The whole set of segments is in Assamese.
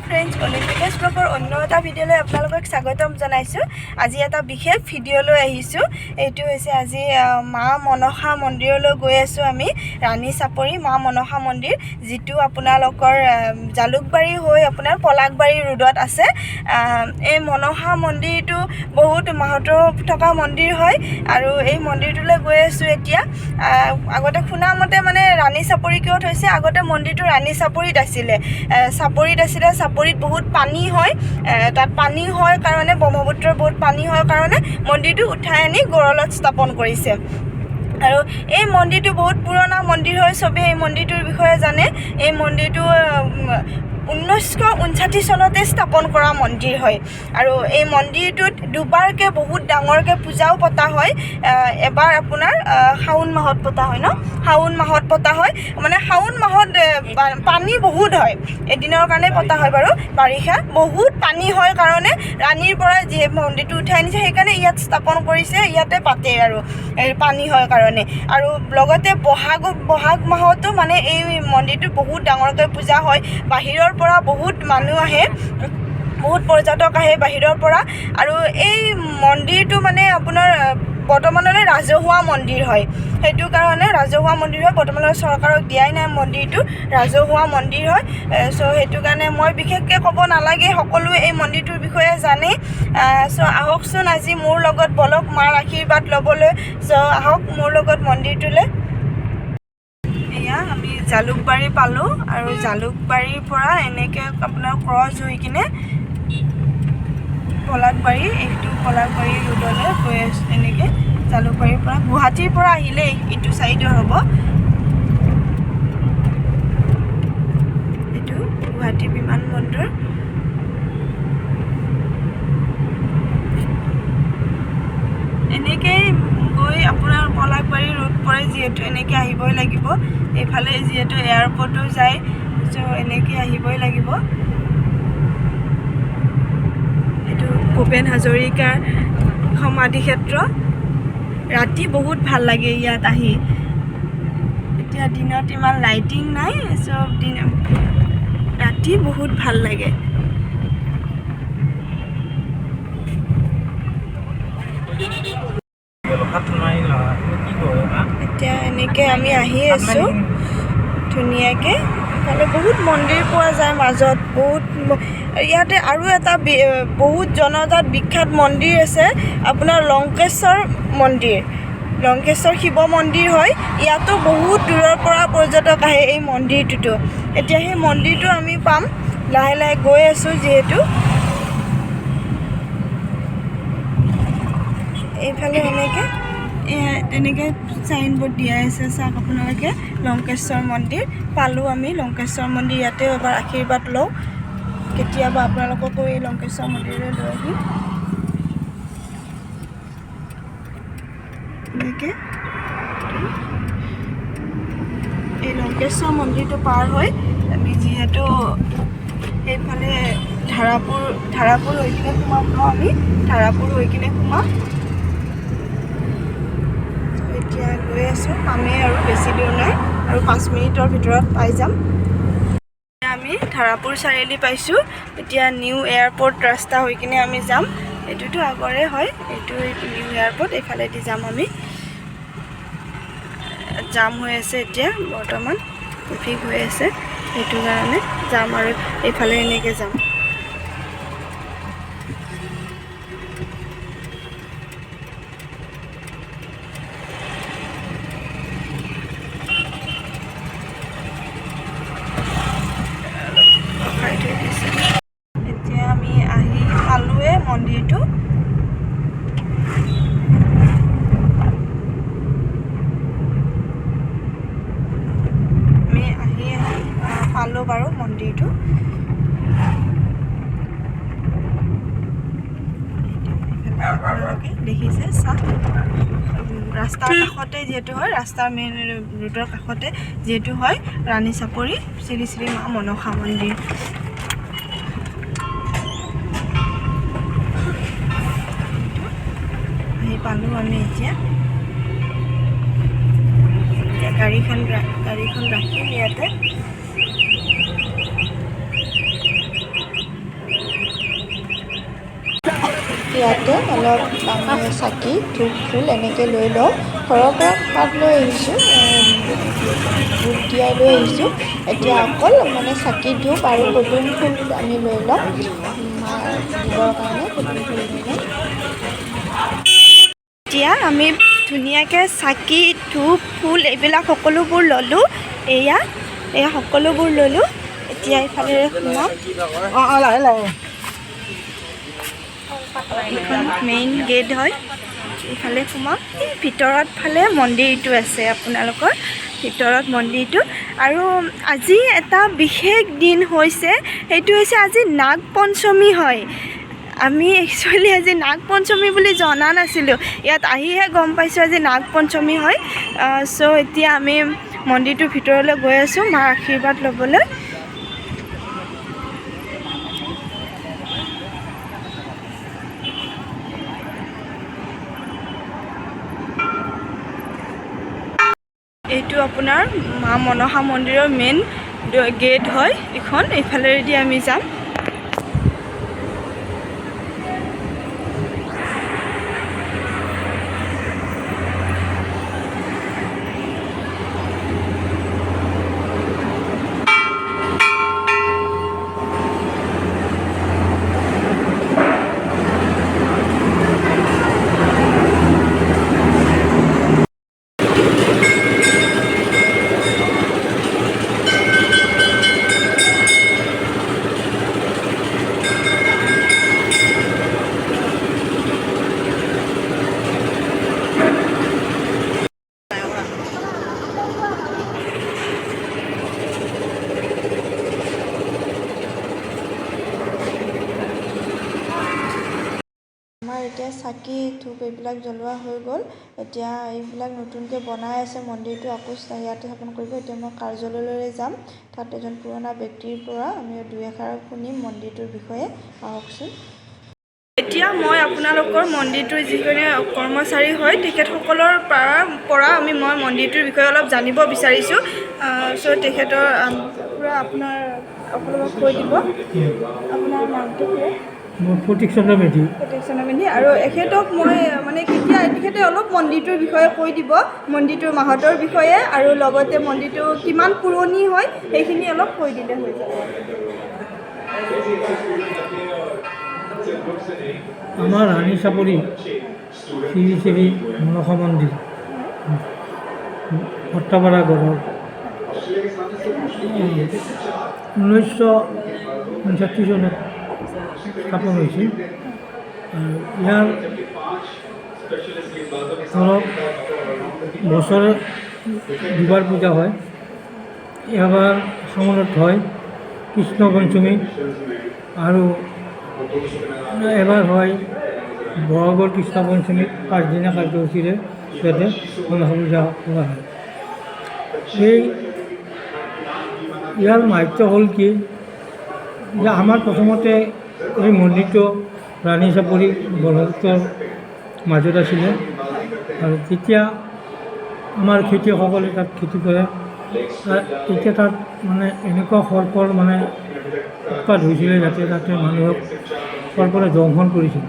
फ्रेंड्स ओलिम्पिक्स ब्लगर अन्य এটা ভিডিঅ'লৈ আপোনালোকক স্বাগতম জনাইছো। আজি এটা বিশেষ ভিডিঅ'লৈ আহিছো। এইটো হৈছে আজি মা মনসা মন্দিৰলৈ গৈ আছো আমি ৰাণী চাপৰি মা মনসা মন্দিৰ যেটো আপোনালোকৰ জালুকবাৰী হৈ আপোনাৰ পলাকবাৰী ৰোডত আছে। এই মনসা মন্দিৰটো বহুত মাহত্ব থকা মন্দিৰ হয় আৰু এই মন্দিৰটোলৈ গৈ আছো এতিয়া। আগতে শুনা মতে মানে ৰাণী চাপৰি কিয় হৈছে, আগতে মন্দিৰটো ৰাণী চাপৰিত আছিল। চাপৰিত বহুত পানী হয়, তাত পানী হয় কাৰণে ব্ৰহ্মপুত্ৰৰ বহুত পানী হয় কাৰণে মন্দিৰটো উঠাই আনি গড়লত স্থাপন কৰিছে। আৰু এই মন্দিৰটো বহুত পুৰণা মন্দিৰ হয়, সবে এই মন্দিৰটোৰ বিষয়ে জানে। এই মন্দিৰটো 1959 চনতে স্থাপন কৰা মন্দিৰ হয় আৰু এই মন্দিৰটোত দুবাৰকে বহুত ডাঙৰকে পূজাও পতা হয়। এবাৰ আপোনাৰ শাওন মাহত পতা হয় ন, শাওন মাহত পতা হয়, মানে শাওন মাহত পানী বহুত হয়, এদিনৰ কাৰণে পতা হয় বাৰু। বাৰিষা বহুত পানী হয় কাৰণে ৰাণীৰ পৰা যে মন্দিৰটো উঠাই আনিছে সেইকাৰণে ইয়াত স্থাপন কৰিছে, ইয়াতে পাতে আৰু পানী হয় কাৰণে। আৰু লগতে বহাগ মাহতো মানে এই মন্দিৰটো বহুত ডাঙৰকৈ পূজা হয়। বাহিৰৰ পৰা বহুত মানুহ আহে, বহুত পৰ্যটক আহে বাহিৰৰ পৰা। আৰু এই মন্দিৰটো মানে আপোনাৰ বৰ্তমানলৈ ৰাজহুৱা মন্দিৰ হয়, সেইটো কাৰণে ৰাজহুৱা মন্দিৰ হয়। বৰ্তমানলৈ চৰকাৰক দিয়াই নাই, মন্দিৰটো ৰাজহুৱা মন্দিৰ হয়। সেইটো কাৰণে মই বিশেষকৈ ক'ব নালাগে, সকলোৱে এই মন্দিৰটোৰ বিষয়ে জানে। আহকচোন আজি মোৰ লগত বলক মাৰ আশীৰ্বাদ ল'বলৈ। আহক মোৰ লগত মন্দিৰটোলৈ। এয়া আমি জালুকবাৰী পালোঁ আৰু জালুকবাৰীৰ পৰা এনেকৈ আপোনাৰ ক্ৰছ হৈ কিনে পলাকবাৰী, এইটো পলাকবাৰী ৰোডলৈ গৈ আছোঁ। এনেকৈ জালুকবাৰীৰ পৰা গুৱাহাটীৰ পৰা আহিলে এইটো চাইডৰ হ'ব, এইটো গুৱাহাটী বিমানবন্দৰ। এনেকৈ গৈ আপোনাৰ পলাকবাৰী ৰোড পৰে যিহেতু এনেকৈ আহিবই লাগিব। এইফালে যিহেতু এয়াৰপৰ্টো যায়, এনেকৈ আহিবই লাগিব। এইটো ভূপেন হাজৰিকাৰ সমাধি ক্ষেত্ৰ। ৰাতি বহুত ভাল লাগে ইয়াত আহি। এতিয়া দিনত ইমান লাইটিং নাই, ৰাতি বহুত ভাল লাগে। এতিয়া এনেকৈ আমি আহি আছোঁ ধুনীয়াকৈ। ইফালে বহুত মন্দিৰ পোৱা যায় মাজত, বহুত ইয়াতে আৰু এটা বহুত জনজাত বিখ্যাত মন্দিৰ আছে আপোনাৰ লংকেশ্বৰ মন্দিৰ। লংকেশ্বৰ শিৱ মন্দিৰ হয়, ইয়াতো বহুত দূৰৰ পৰা পৰ্যটক আহে এই মন্দিৰটোতো। এতিয়া সেই মন্দিৰটো আমি পাম, লাহে লাহে গৈ আছোঁ যিহেতু। এইফালে তেনেকৈ চাইনবোৰ্ড দিয়াই আছে, চাওক আপোনালোকে লংকেশ্বৰ মন্দিৰ পালোঁ আমি। লংকেশ্বৰ মন্দিৰ ইয়াতেও এবাৰ আশীৰ্বাদ লওঁ, কেতিয়াবা আপোনালোককো এই লংকেশ্বৰ মন্দিৰলৈ লৈ আহিম। এনেকৈ এই লংকেশ্বৰ মন্দিৰটো পাৰ হৈ আমি যিহেতু সেইফালে ধাৰাপুৰ হৈ কিনে সোমাম ন, আমি ধাৰাপুৰ হৈ কিনে সোমাম। এতিয়া গৈ আছোঁ, পামেই আৰু বেছি দূৰ নাই, আৰু 5 মিনিটৰ ভিতৰত পাই যাম। আমি ধাৰাপুৰ চাৰিআলি পাইছোঁ। এতিয়া নিউ এয়াৰপৰ্ট ৰাস্তা হৈ কিনে আমি যাম। এইটোতো আগৰে হয়, এইটো নিউ এয়াৰপৰ্ট, এইফালেদি যাম আমি। জাম হৈ আছে এতিয়া বৰ্তমান, ট্ৰেফিক হৈ আছে, সেইটো কাৰণে যাম আৰু এইফালে এনেকৈ যাম। এতিয়া আমি আহি পালোৱে মন্দিৰটো। পালোঁ বাৰু মন্দিৰটো। আপোনালোকে দেখিছে, চাওক ৰাস্তাৰ কাষতে যিহেতু হয়, ৰাস্তাৰ মেইন ৰোডৰ কাষতে যিহেতু হয় ৰাণী চাপৰি শ্ৰী শ্ৰী মা মনসা মন্দিৰ। আহি পালোঁ আমি এতিয়া। গাড়ীখন ৰাখিম ইয়াতে। ইয়াতে অলপ আমি চাকি ধূপ ফুল এনেকৈ লৈ লওঁ। ঘৰৰ পৰা পাত লৈ আহিছোঁ, ধূপ দিয়াই লৈ আহিছোঁ। এতিয়া অকল মানে চাকি ধূপ আৰু পদুম ফুল আমি লৈ লওঁ, দিবৰ কাৰণে পদুম ফুল লৈ লওঁ। এতিয়া আমি ধুনীয়াকৈ চাকি ধূপ ফুল এইবিলাক সকলোবোৰ ল'লোঁ। এয়া সকলোবোৰ ল'লোঁ। এতিয়া এইফালে সোমাম। এইখন মেইন গেট হয়, এইফালে সোমাম। এই ভিতৰত ফালে মন্দিৰটো আছে, আপোনালোকৰ ভিতৰত মন্দিৰটো। আৰু আজি এটা বিশেষ দিন হৈছে, সেইটো হৈছে আজি নাগ পঞ্চমী হয়। আমি একচুৱেলি আজি নাগ পঞ্চমী বুলি জনা নাছিলোঁ, ইয়াত আহিহে গম পাইছোঁ আজি নাগ পঞ্চমী হয়। চ' এতিয়া আমি মন্দিৰটোৰ ভিতৰলৈ গৈ আছোঁ মাৰ আশীৰ্বাদ ল'বলৈ। এইটো আপোনাৰ মা মনসা মন্দিৰৰ মেইন গেট হয় এইখন, এইফালেদি আমি যাম। আমাৰ এতিয়া চাকি ধূপ এইবিলাক জ্বলোৱা হৈ গ'ল। এতিয়া এইবিলাক নতুনকৈ বনাই আছে মন্দিৰটো, আকৌ ইয়াতে স্থাপন কৰিব। এতিয়া মই কাৰ্যালয়লৈ যাম, তাত এজন পুৰণা ব্যক্তিৰ পৰা আমি দুই এষাৰ শুনিম মন্দিৰটোৰ বিষয়ে। আহকচোন। এতিয়া মই আপোনালোকৰ মন্দিৰটোৰ যিখিনি কৰ্মচাৰী হয় তেখেতসকলৰ পৰা মই মন্দিৰটোৰ বিষয়ে অলপ জানিব বিচাৰিছোঁ। চ' তেখেতৰ পৰা আপোনালোকক কৈ দিব। আপোনাৰ নামটো কি? মোৰ প্ৰতীক চন্দ্ৰ মেধি। আৰু এখেতক মই মানে তেখেতে অলপ মন্দিৰটোৰ বিষয়ে কৈ দিব, মন্দিৰটোৰ মাহাত্ম্যৰ বিষয়ে, আৰু লগতে মন্দিৰটো কিমান পুৰণি হয় সেইখিনি অলপ কৈ দিলে হৈ যাব। আমাৰ ৰাণী চাপৰি শ্ৰী শ্ৰী মনসা মন্দিৰ সত্ৰপাৰা গড়ৰ 1965 চনত স্থাপন হৈছিল। ইয়াৰ ধৰক বছৰে দুবাৰ পূজা হয়। এবাৰ শাওণত হয় কৃষ্ণ পঞ্চমী, আৰু এবাৰ হয় বহাগৰ কৃষ্ণ পঞ্চমীত 5 দিনীয়া কাৰ্যসূচীৰে ইয়াতে মনসা পূজা কৰা হয়। ইয়াৰ মাহাত্ম্য হ'ল কি যে আমাৰ প্ৰথমতে এই মন্দিৰটো ৰাণী চাপৰি ব্ৰহ্মপুত্ৰৰ মাজত আছিলে, আৰু তেতিয়া আমাৰ খেতিয়কসকলে তাত খেতি কৰে। তেতিয়া তাত মানে এনেকুৱা সৰ্পৰ মানে উৎপাত হৈছিলে, যাতে তাতে মানুহক সৰ্পৰে দংশন কৰিছিল।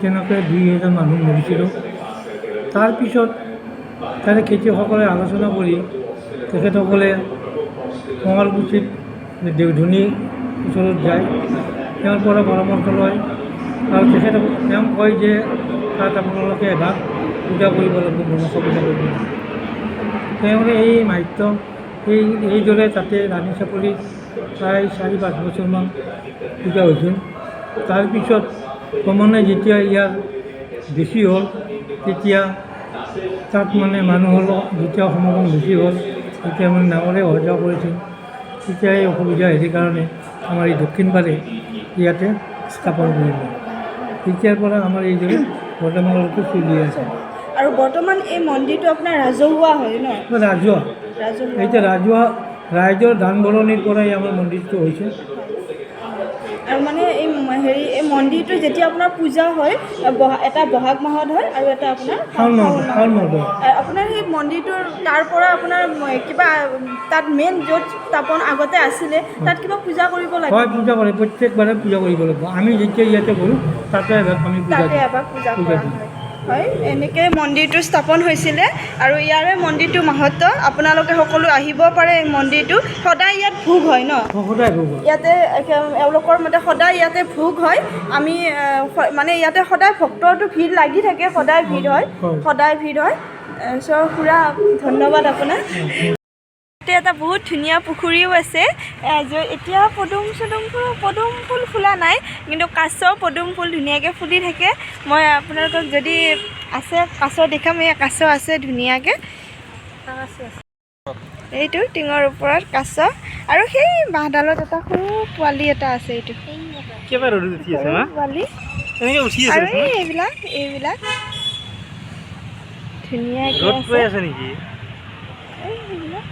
তেনেকৈ 2,000 মানুহ মৰিছিলোঁ। তাৰপিছত তাৰে খেতিয়কসকলে আলোচনা কৰি তেখেতসকলে শুৱালকুছিত দেওধনী ওচৰত যায়, তেওঁৰ পৰা পৰামৰ্শ লয়, আৰু তেওঁ কয় যে তাত আপোনালোকে এভাগ পূজা কৰিব লাগিব, মনসা পূজা কৰিব লাগিব। তেওঁলোকে এই মাহাত্ম্য এইদৰে তাতে ৰাণী চাপৰিত প্ৰায় 4-5 বছৰমান পূজা হৈছিল। তাৰপিছত ক্ৰমান্বয়ে যেতিয়া ইয়াৰ বেছি হ'ল, তেতিয়া তাত মানে মানুহৰ যেতিয়া সমাগম বেছি হ'ল, তেতিয়া মানে নাৱৰে অহা যোৱা কৰিছিল। তেতিয়া এই অসুবিধা হেৰি কাৰণে আমাৰ এই দক্ষিণ পাৰে ইয়াতে স্থাপন কৰিলে। তেতিয়াৰ পৰা আমাৰ এইদৰে বৰ্তমানলৈকে চলি আছে। আৰু বৰ্তমান এই মন্দিৰটো আপোনাৰ ৰাজহুৱা হয় ন? ৰাজহুৱা। এতিয়া ৰাইজৰ দান বৰঙণিৰ পৰাই আমাৰ মন্দিৰটো হৈছে। আৰু মানে এই মন্দিৰটো যেতিয়া আপোনাৰ পূজা হয়, এটা বহাগ মাহত হয় আৰু এটা আপোনাৰ শাওণ মাহত হয়। আপোনাৰ সেই মন্দিৰটোৰ তাৰ পৰা আপোনাৰ কিবা তাত মেইন য'ত স্থাপন আগতে আছিলে তাত কিবা পূজা কৰিব লাগে হয় পূজা কৰে প্ৰত্যেকবাৰে পূজা কৰিব লাগিব আমি যেতিয়া ইয়াতে কৰোঁ তাতে এবাৰ আমি পূজা তাতে দিওঁ এবাৰ পূজা পূজা কৰা দিওঁ হয় হয় এনেকৈ মন্দিৰটো স্থাপন হৈছিলে আৰু ইয়াৰে মন্দিৰটো মাহাত্ম্য আপোনালোকে সকলো আহিব পাৰে এই মন্দিৰটো সদায় ইয়াত ভোগ হয় ন সদায় ভোগ হয়। ইয়াতে এওঁলোকৰ মতে সদায় ইয়াতে ভোগ হয় আমি মানে ইয়াতে সদায় ভক্তৰটো ভিৰ লাগি থাকে সদায় ভিৰ হয় সদায় ভিৰ হয় চ' খুৰা ধন্যবাদ আপোনাক ইয়াতে এটা বহুত ধুনীয়া পুখুৰীও আছে এতিয়া পদুম ফুল ফুলা নাই কিন্তু কাছ পদুম ফুল ধুনীয়াকৈ ফুলি থাকে মই আপোনালোকক যদি আছে কাছ দেখাম এই কাছ আছে ধুনীয়াকৈ এইটো টিঙৰ ওপৰত কাছ আৰু সেই বাঁহডালত এটা সৰু পোৱালি এটা আছে এইটো পোৱালি আৰু এইবিলাক ধুনীয়াকৈ আছে নেকি এইবিলাক